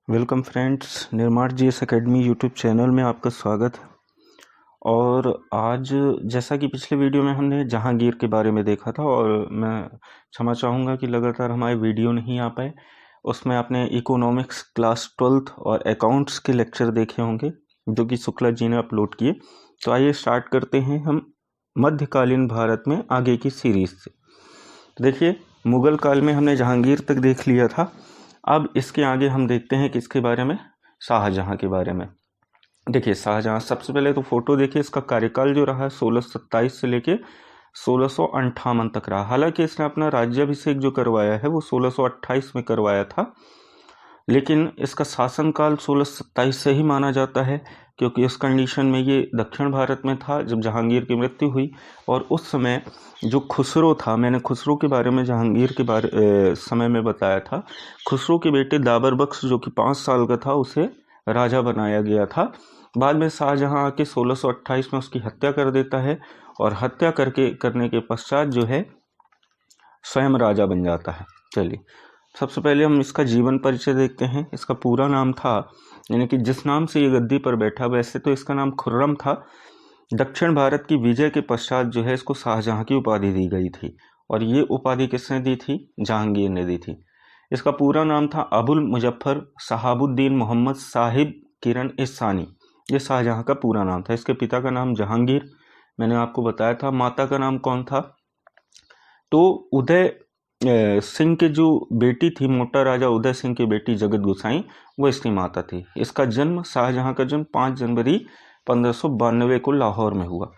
Welcome friends, निर्माण GS academy YouTube channel में आपका स्वागत है। और आज जैसा कि पिछले वीडियो में हमने जहांगीर के बारे में देखा था, और मैं क्षमा चाहूँगा कि लगातार हमारे वीडियो नहीं आ पाए। उसमें आपने इकोनॉमिक्स क्लास 12th और अकाउंट्स के लेक्चर देखे होंगे जो कि शुक्ला जी ने अपलोड किए। तो आइए स्टार्ट करते हैं हम मध्यकालीन भारत में आगे की सीरीज से। देखिए, मुगल काल में हमने जहांगीर तक देख लिया था। अब इसके आगे हम देखते हैं किसके बारे में, शाहजहां के बारे में। देखिए, शाहजहां सबसे पहले तो फोटो देखिए, इसका कार्यकाल जो रहा है 1627 से लेके 1658 तक रहा। हालांकि इसने अपना राज्याभिषेक जो करवाया है वो 1628 में करवाया था, लेकिन इसका शासनकाल 1627 से ही माना जाता है, क्योंकि उस कंडीशन में ये दक्षिण भारत में था जब जहांगीर की मृत्यु हुई। और उस समय जो खुसरो था, मैंने खुसरो के बारे में जहांगीर के समय में बताया था। खुसरो के बेटे दाबर बख्श जो कि 5 साल का था, उसे राजा बनाया गया था। बाद में शाहजहां आके 1628 में उसकी हत्या कर देता है, और हत्या करने के पश्चात जो है स्वयं राजा बन जाता है। चलिए, सबसे पहले हम इसका जीवन परिचय देखते हैं। इसका पूरा नाम था, यानी कि जिस नाम से ये गद्दी पर बैठा, वैसे तो इसका नाम खुर्रम था। दक्षिण भारत की विजय के पश्चात जो है इसको शाहजहां की उपाधि दी गई थी, और ये उपाधि किसने दी थी? जहांगीर ने दी थी। इसका पूरा नाम था अबुल मुजफ्फर शहाबुद्दीन मोहम्मद साहिब किरण इसानी। ये शाहजहां का पूरा नाम था। इसके पिता का नाम जहांगीर, मैंने आपको बताया था। माता का नाम कौन था? तो उदय सिंह के जो बेटी थी, मोटा राजा उदय सिंह की बेटी जगत गोसाई, वो इसकी माता थी। इसका जन्म, शाहजहां का जन्म 5 जनवरी 1592 को लाहौर में हुआ।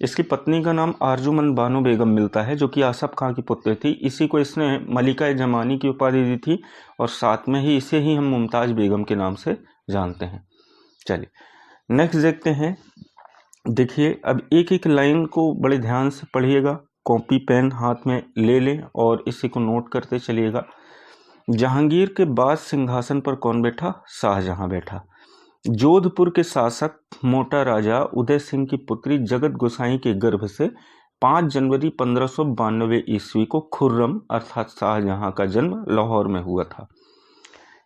इसकी पत्नी का नाम आरजुमंद बानो बेगम मिलता है, जो कि आसफ खां की पुत्र थी। इसी को इसने मलिका जमानी की उपाधि दी थी, और साथ में ही इसे ही हम मुमताज बेगम के नाम से जानते हैं। चलिए नेक्स्ट देखते हैं। देखिए, अब एक एक लाइन को बड़े ध्यान से पढ़िएगा, कॉपी पेन हाथ में ले लें और इसी को नोट करते चलिएगा। जहांगीर के बाद सिंहासन पर कौन बैठा? शाहजहां बैठा। जोधपुर के शासक मोटा राजा उदय सिंह की पुत्री जगत गोसाई के गर्भ से 5 जनवरी 1592 ईस्वी को खुर्रम अर्थात शाहजहां का जन्म लाहौर में हुआ था।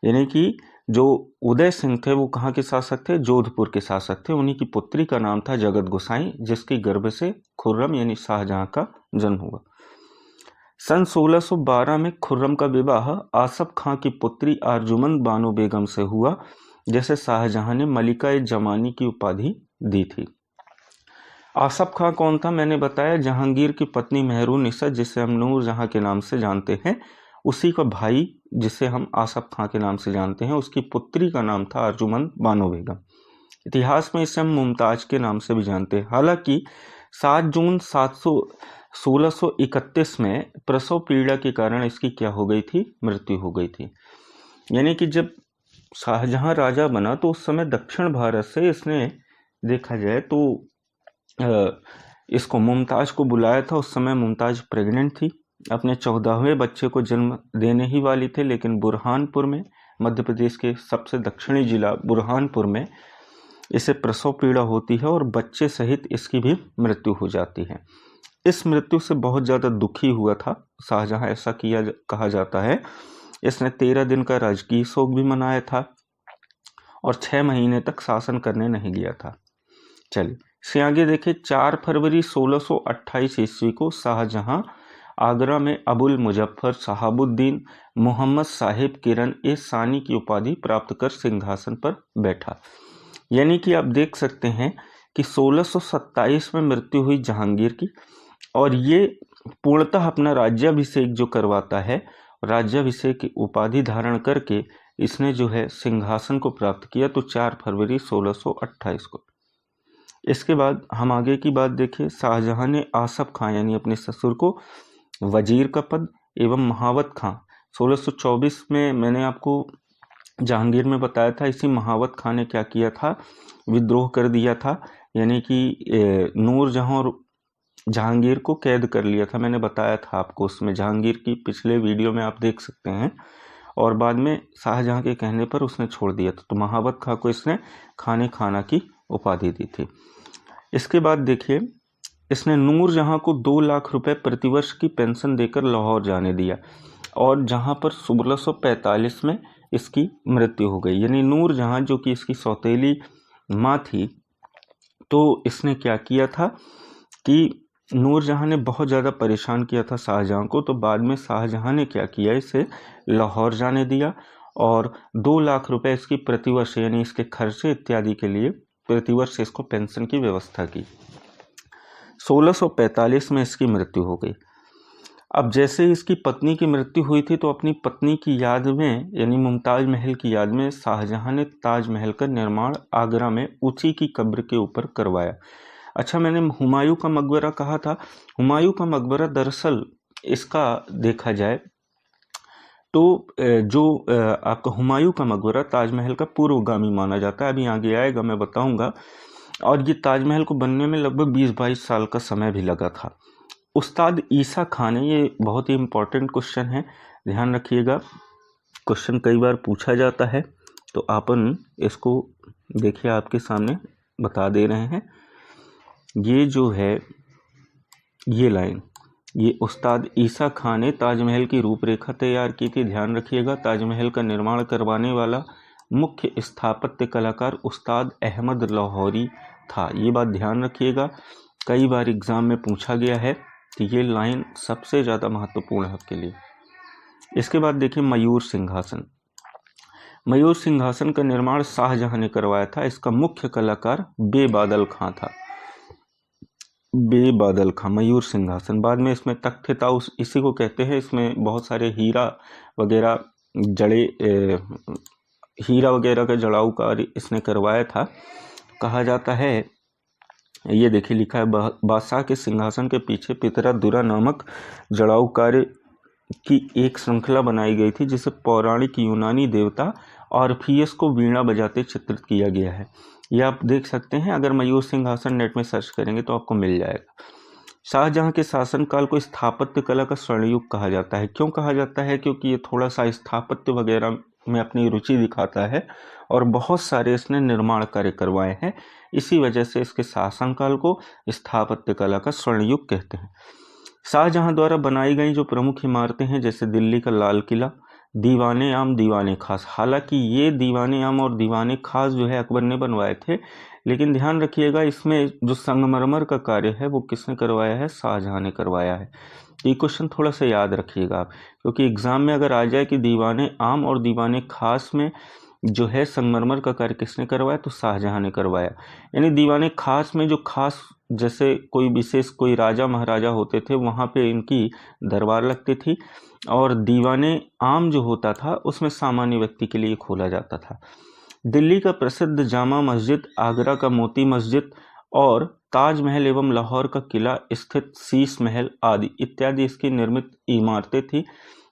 यानी कि जो उदय सिंह थे वो कहाँ के शासक थे? जोधपुर के शासक थे। उन्हीं की पुत्री का नाम था जगत गोसाई, जिसके गर्भ से खुर्रम यानी शाहजहां का जन्म हुआ। सन 1612 में खुर्रम का विवाह आसफ खां की पुत्री आरजुमंद बानो बेगम से हुआ, जैसे शाहजहां ने मलिका जमानी की उपाधि दी थी। आसफ खां कौन था? मैंने बताया, जहांगीर की पत्नी मेहरुन्निसा, जिसे हम नूर जहां के नाम से जानते हैं, उसी का भाई जिसे हम आसफ खां के नाम से जानते हैं, उसकी पुत्री का नाम था अर्जुमंद बानो बेगम। इतिहास में इसे हम मुमताज के नाम से भी जानते हैं। हालांकि 7 जून 1631 में प्रसव पीड़ा के कारण इसकी क्या हो गई थी? मृत्यु हो गई थी। यानी कि जब शाहजहां राजा बना तो उस समय दक्षिण भारत से इसने, देखा जाए तो इसको मुमताज को बुलाया था। उस समय मुमताज प्रेग्नेंट थी, अपने 14वें बच्चे को जन्म देने ही वाली थे, लेकिन बुरहानपुर में, मध्य प्रदेश के सबसे दक्षिणी जिला बुरहानपुर में इसे प्रसव पीड़ा होती है और बच्चे सहित इसकी भी मृत्यु हो जाती है। इस मृत्यु से बहुत ज़्यादा दुखी हुआ था शाहजहां, ऐसा कहा जाता है। इसने 13 दिन का राजकीय शोक भी मनाया था और 6 महीने तक शासन करने नहीं गया था। चलिए इसके आगे देखिए, 4 फरवरी 1628 ईस्वी को शाहजहां आगरा में अबुल मुजफ्फर शहाबुद्दीन मोहम्मद साहिब किरण ए सानी की उपाधि प्राप्त कर सिंहासन पर बैठा। यानी कि आप देख सकते हैं कि 1627 में मृत्यु हुई जहांगीर की, और ये पूर्णतः अपना राज्याभिषेक जो करवाता है, राज्याभिषेक की उपाधि धारण करके इसने जो है सिंहासन को प्राप्त किया, तो 4 फरवरी 1628 को। इसके बाद हम आगे की बात देखिए। शाहजहां ने आसफ खां यानी अपने ससुर को वजीर का पद एवं महावत खां 1624 में, मैंने आपको जहांगीर में बताया था, इसी महावत खां ने क्या किया था? विद्रोह कर दिया था, यानी कि नूरजहां और जहांगीर को कैद कर लिया था। मैंने बताया था आपको उसमें, जहांगीर की पिछले वीडियो में आप देख सकते हैं। और बाद में शाहजहां के कहने पर उसने छोड़ दिया था। तो महावत खां को इसने खाने खाना की उपाधि दी थी। इसके बाद देखिए, इसने नूरजहां को 2 लाख रुपए प्रतिवर्ष की पेंशन देकर लाहौर जाने दिया, और जहां पर 1645 में इसकी मृत्यु हो गई। यानी नूरजहां जो कि इसकी सौतेली माँ थी, तो इसने क्या किया था कि नूरजहां ने बहुत ज़्यादा परेशान किया था शाहजहां को। तो बाद में शाहजहां ने क्या किया, इसे लाहौर जाने दिया और 2 लाख रुपए इसकी प्रतिवर्ष यानी इसके खर्चे इत्यादि के लिए प्रतिवर्ष इसको पेंशन की व्यवस्था की। 1645 में इसकी मृत्यु हो गई। अब जैसे ही इसकी पत्नी की मृत्यु हुई थी तो अपनी पत्नी की याद में यानी मुमताज़ महल की याद में शाहजहां ने ताजमहल का निर्माण आगरा में ऊंची की कब्र के ऊपर करवाया। अच्छा, मैंने हुमायूं का मकबरा कहा था। हुमायूं का मकबरा दरअसल इसका देखा जाए तो जो आपका हुमायूं का मकबरा ताजमहल का पूर्वगामी माना जाता है। अभी आगे आएगा, मैं बताऊंगा। और ये ताजमहल को बनने में लगभग 20-22 साल का समय भी लगा था। उस्ताद ईसा खान ने, ये बहुत ही इम्पोर्टेंट क्वेश्चन है, ध्यान रखिएगा, क्वेश्चन कई बार पूछा जाता है, तो अपन इसको देखिए आपके सामने बता दे रहे हैं। ये जो है ये लाइन, ये उस्ताद ईसा खान ने ताजमहल की रूपरेखा तैयार की थी। ध्यान रखिएगा, ताजमहल का निर्माण करवाने वाला मुख्य स्थापत्य कलाकार उस्ताद अहमद लाहौरी था। ये बात ध्यान रखिएगा, कई बार एग्जाम में पूछा गया है, तो ये लाइन सबसे ज़्यादा महत्वपूर्ण है आपके लिए। इसके बाद देखिए मयूर सिंहासन। मयूर सिंहासन का निर्माण शाहजहां ने करवाया था। इसका मुख्य कलाकार बेबादल खां था। बेबादल खां, मयूर सिंहासन। बाद में इसमें तख्त था, इसी को कहते हैं। इसमें बहुत सारे हीरा वगैरह का जड़ाऊ कार्य इसने करवाया था। कहा जाता है, ये देखिए लिखा है, बादशाह के सिंहासन के पीछे पितरा दुरा नामक जड़ाऊ कार्य की एक श्रृंखला बनाई गई थी, जिसे पौराणिक यूनानी देवता ऑर्फियस को वीणा बजाते चित्रित किया गया है। ये आप देख सकते हैं, अगर मयूर सिंहासन नेट में सर्च करेंगे तो आपको मिल जाएगा। शाहजहां के शासनकाल को स्थापत्य कला का स्वर्णयुग कहा जाता है। क्यों कहा जाता है? क्योंकि ये थोड़ा सा स्थापत्य वगैरह में अपनी रुचि दिखाता है और बहुत सारे इसने निर्माण कार्य करवाए हैं। इसी वजह से इसके शासनकाल को स्थापत्य कला का स्वर्णयुग कहते हैं। शाहजहां द्वारा बनाई गई जो प्रमुख इमारतें हैं, जैसे दिल्ली का लाल किला, दीवाने आम, दीवाने खास। हालांकि ये दीवाने आम और दीवाने खास जो है अकबर ने बनवाए थे, लेकिन ध्यान रखिएगा इसमें जो संगमरमर का कार्य है वो किसने करवाया है? शाहजहां ने करवाया है। ये क्वेश्चन थोड़ा सा याद रखिएगा आप, क्योंकि एग्जाम में अगर आ जाए कि दीवाने आम और दीवाने खास में जो है संगमरमर का कार्य किसने करवाया, तो शाहजहां ने करवाया। यानी दीवाने खास में जो खास, जैसे कोई विशेष कोई राजा महाराजा होते थे, वहाँ पे इनकी दरबार लगती थी, और दीवाने आम जो होता था उसमें सामान्य व्यक्ति के लिए खोला जाता था। दिल्ली का प्रसिद्ध जामा मस्जिद, आगरा का मोती मस्जिद और ताजमहल एवं लाहौर का किला स्थित शीश महल आदि इत्यादि इसकी निर्मित इमारतें थी।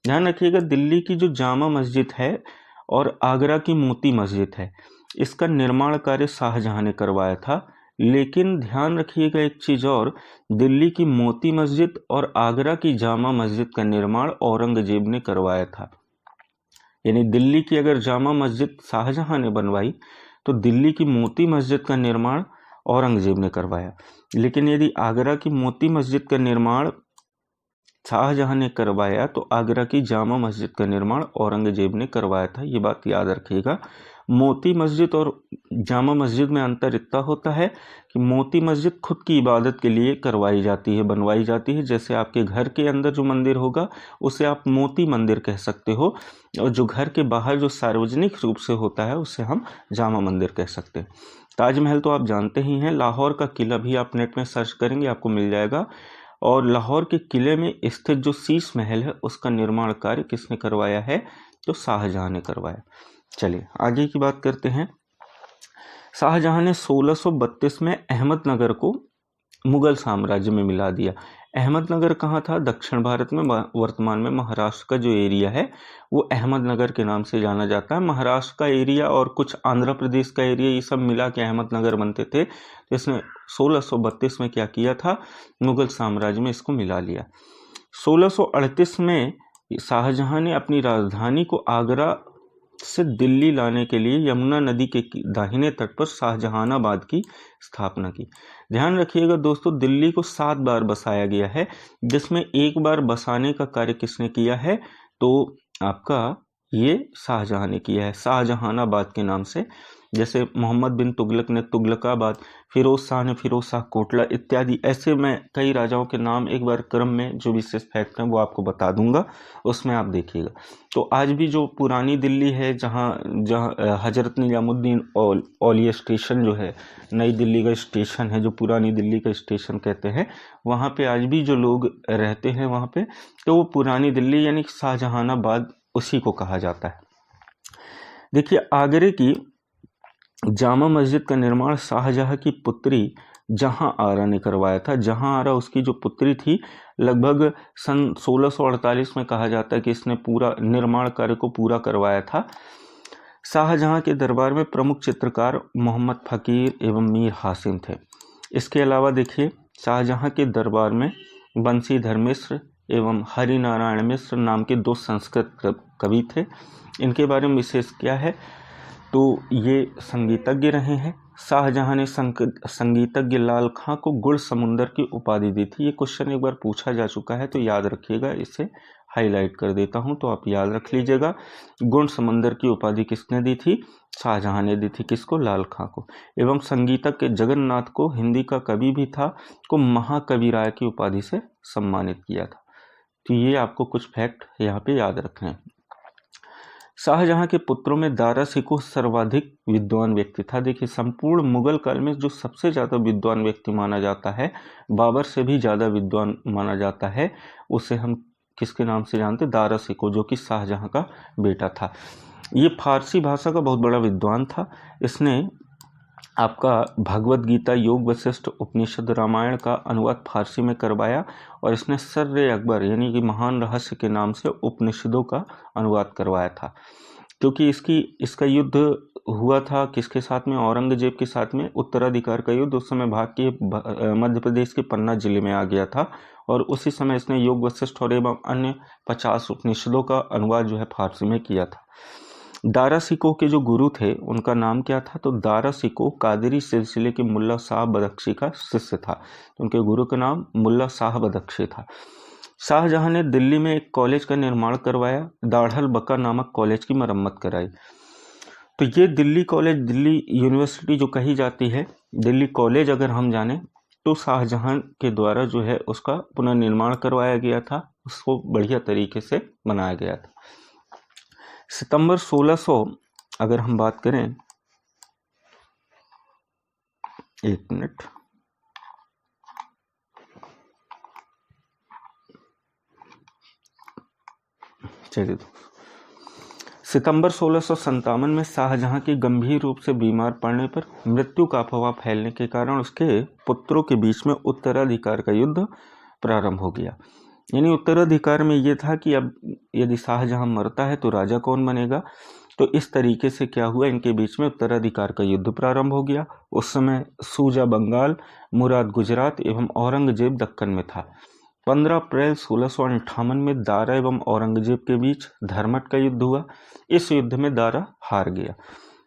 ध्यान रखिएगा, दिल्ली की जो जामा मस्जिद है और आगरा की मोती मस्जिद है, इसका निर्माण कार्य शाहजहां ने करवाया था। लेकिन ध्यान रखिएगा एक चीज़ और, दिल्ली की मोती मस्जिद और आगरा की जामा मस्जिद का निर्माण औरंगजेब ने करवाया था। यानी दिल्ली की अगर जामा मस्जिद शाहजहां ने बनवाई तो दिल्ली की मोती मस्जिद का निर्माण औरंगजेब ने करवाया। लेकिन यदि आगरा की मोती मस्जिद का निर्माण शाहजहां ने करवाया तो आगरा की जामा मस्जिद का निर्माण औरंगजेब ने करवाया था। ये बात याद रखिएगा। मोती मस्जिद और जामा मस्जिद में अंतर इतना होता है कि मोती मस्जिद खुद की इबादत के लिए करवाई जाती है, बनवाई जाती है। जैसे आपके घर के अंदर जो मंदिर होगा उसे आप मोती मंदिर कह सकते हो, और जो घर के बाहर जो सार्वजनिक रूप से होता है उसे हम जामा मंदिर कह सकते हैं। ताजमहल तो आप जानते ही हैं। लाहौर का किला भी आप नेट में सर्च करेंगे आपको मिल जाएगा। और लाहौर के किले में स्थित जो शीश महल है उसका निर्माण कार्य किसने करवाया है? तो शाहजहां ने करवाया। चलिए आगे की बात करते हैं। शाहजहां ने 1632 में अहमदनगर को मुगल साम्राज्य में मिला दिया। अहमदनगर कहाँ था? दक्षिण भारत में, वर्तमान में महाराष्ट्र का जो एरिया है वो अहमदनगर के नाम से जाना जाता है। महाराष्ट्र का एरिया और कुछ आंध्र प्रदेश का एरिया, ये सब मिला के अहमदनगर बनते थे। तो इसने 1632 में क्या किया था? मुगल साम्राज्य में इसको मिला लिया। 1638 में शाहजहां ने अपनी राजधानी को आगरा से दिल्ली लाने के लिए यमुना नदी के दाहिने तट पर शाहजहानाबाद की स्थापना की। ध्यान रखिएगा दोस्तों, दिल्ली को 7 बार बसाया गया है, जिसमें एक बार बसाने का कार्य किसने किया है? तो आपका ये शाहजहां ने किया है, शाहजहानाबाद के नाम से। जैसे मोहम्मद बिन तुगलक ने तुगलकाबाद, फिरोज शाह ने फिरोज शाह कोटला इत्यादि, ऐसे मैं कई राजाओं के नाम एक बार क्रम में जो विशेष फैक्ट हैं वो आपको बता दूंगा, उसमें आप देखिएगा। तो आज भी जो पुरानी दिल्ली है, जहाँ जहाँ हजरत निजामुद्दीन औलिया स्टेशन जो है, नई दिल्ली का स्टेशन है, जो पुरानी दिल्ली का स्टेशन कहते हैं, वहाँ पे आज भी जो लोग रहते हैं वहाँ पे, तो वो पुरानी दिल्ली यानी शाहजहानाबाद उसी को कहा जाता है। देखिए, आगरे की जामा मस्जिद का निर्माण शाहजहां की पुत्री जहां आरा ने करवाया था। जहां आरा उसकी जो पुत्री थी, लगभग सन 1648 में कहा जाता है कि इसने पूरा निर्माण कार्य को पूरा करवाया था। शाहजहां के दरबार में प्रमुख चित्रकार मोहम्मद फकीर एवं मीर हासिम थे। इसके अलावा देखिए, शाहजहां के दरबार में बंशीधर मिश्र एवं हरिनारायण मिश्र नाम के 2 संस्कृत कवि थे। इनके बारे में विशेष क्या है, तो ये संगीतज्ञ रहे हैं। शाहजहां ने संगीतज्ञ लाल खां को गुण समुंदर की उपाधि दी थी। ये क्वेश्चन एक बार पूछा जा चुका है, तो याद रखिएगा, इसे हाईलाइट कर देता हूं तो आप याद रख लीजिएगा। गुण समुंदर की उपाधि किसने दी थी? शाहजहां ने दी थी। किसको? लाल खां को। एवं संगीतज्ञ जगन्नाथ को, हिंदी का कवि भी था, को महाकवि राय की उपाधि से सम्मानित किया था। तो ये आपको कुछ फैक्ट यहाँ पे याद रखने हैं। शाहजहां के पुत्रों में दारा शिकोह सर्वाधिक विद्वान व्यक्ति था। देखिए, संपूर्ण मुगल काल में जो सबसे ज़्यादा विद्वान व्यक्ति माना जाता है, बाबर से भी ज़्यादा विद्वान माना जाता है, उसे हम किसके नाम से जानते? दारा शिकोह, जो कि शाहजहां का बेटा था। ये फारसी भाषा का बहुत बड़ा विद्वान था। इसने आपका भगवत गीता, योग वशिष्ठ, उपनिषद, रामायण का अनुवाद फारसी में करवाया, और इसने सर्र अकबर यानी कि महान रहस्य के नाम से उपनिषदों का अनुवाद करवाया था। क्योंकि इसका युद्ध हुआ था किसके साथ में? औरंगजेब के साथ में, उत्तराधिकार का युद्ध। उस समय भाग के मध्य प्रदेश के पन्ना जिले में आ गया था, और उसी समय इसने योग वशिष्ठ और एवं अन्य 50 उपनिषदों का अनुवाद जो है फारसी में किया था। दारा शिकोह के जो गुरु थे उनका नाम क्या था? तो दारा शिकोह कादरी सिलसिले के मुल्ला साहब बदख्शी का शिष्य था। तो उनके गुरु का नाम मुल्ला साहब बदख्शी था। शाहजहां ने दिल्ली में एक कॉलेज का निर्माण करवाया, दाढ़ल बका नामक कॉलेज की मरम्मत कराई। तो ये दिल्ली कॉलेज, दिल्ली यूनिवर्सिटी जो कही जाती है, दिल्ली कॉलेज अगर हम जाने, तो शाहजहां के द्वारा जो है उसका पुनर्निर्माण करवाया गया था, उसको बढ़िया तरीके से बनाया गया था। सितंबर 1600 अगर हम बात करें, एक मिनट, चलिए, सितंबर 1657 में शाहजहां के गंभीर रूप से बीमार पड़ने पर मृत्यु का अफवाह फैलने के कारण उसके पुत्रों के बीच में उत्तराधिकार का युद्ध प्रारंभ हो गया। यानी उत्तराधिकार में ये था कि अब यदि शाहजहां मरता है तो राजा कौन बनेगा। तो इस तरीके से क्या हुआ, इनके बीच में उत्तराधिकार का युद्ध प्रारंभ हो गया। उस समय सूजा बंगाल, मुराद गुजरात एवं औरंगजेब दक्कन में था। 15 अप्रैल 1658 में दारा एवं औरंगजेब के बीच धर्मट का युद्ध हुआ। इस युद्ध में दारा हार गया।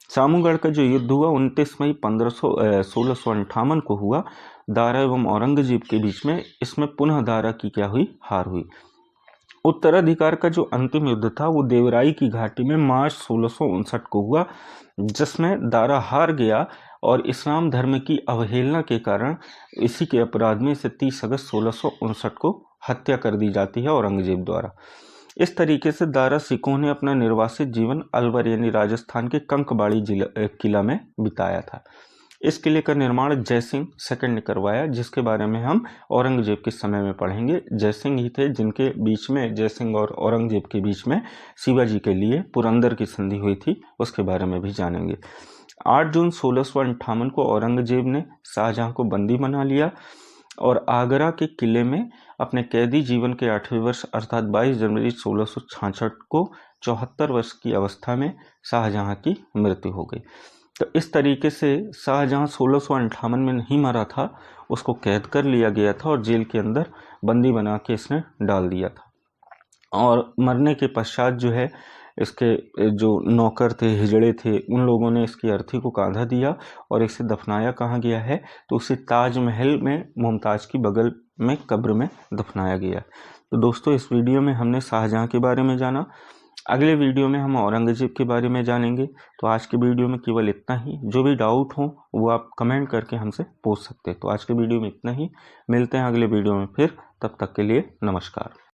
सामूगढ़ का जो युद्ध हुआ 29 मई 1658 को हुआ, दारा एवं औरंगजेब के बीच में। इसमें पुनः दारा की क्या हुई? हार हुई। उत्तराधिकार का जो अंतिम युद्ध था वो देवराई की घाटी में मार्च 1659 को हुआ, जिसमें दारा हार गया, और इस्लाम धर्म की अवहेलना के कारण इसी के अपराध में से 30 अगस्त 1659 को हत्या कर दी जाती है औरंगजेब द्वारा। इस तरीके से दारा शिकोह ने अपना निर्वासित जीवन अलवर यानी राजस्थान के कंकबाड़ी किला में बिताया था। इस किले का निर्माण जयसिंह सेकंड ने करवाया, जिसके बारे में हम औरंगजेब के समय में पढ़ेंगे। जयसिंह ही थे जिनके बीच में, जयसिंह और औरंगजेब के बीच में शिवाजी के लिए पुरंदर की संधि हुई थी, उसके बारे में भी जानेंगे। 8 जून 1658 को औरंगजेब ने शाहजहां को बंदी बना लिया, और आगरा के किले में अपने कैदी जीवन के 8वें वर्ष अर्थात 22 जनवरी 1666 को 74 वर्ष की अवस्था में शाहजहां की मृत्यु हो गई। तो इस तरीके से शाहजहां 1658 में नहीं मरा था, उसको कैद कर लिया गया था और जेल के अंदर बंदी बना के इसने डाल दिया था। और मरने के पश्चात जो है, इसके जो नौकर थे, हिजड़े थे, उन लोगों ने इसकी अर्थी को कांधा दिया और इसे दफनाया कहाँ गया है? तो उसे ताजमहल में मुमताज़ की बगल में कब्र में दफनाया गया। तो दोस्तों, इस वीडियो में हमने शाहजहां के बारे में जाना। अगले वीडियो में हम औरंगज़ेब के बारे में जानेंगे। तो आज के वीडियो में केवल इतना ही। जो भी डाउट हो वो आप कमेंट करके हमसे पूछ सकते हैं। तो आज के वीडियो में इतना ही, मिलते हैं अगले वीडियो में फिर, तब तक के लिए नमस्कार।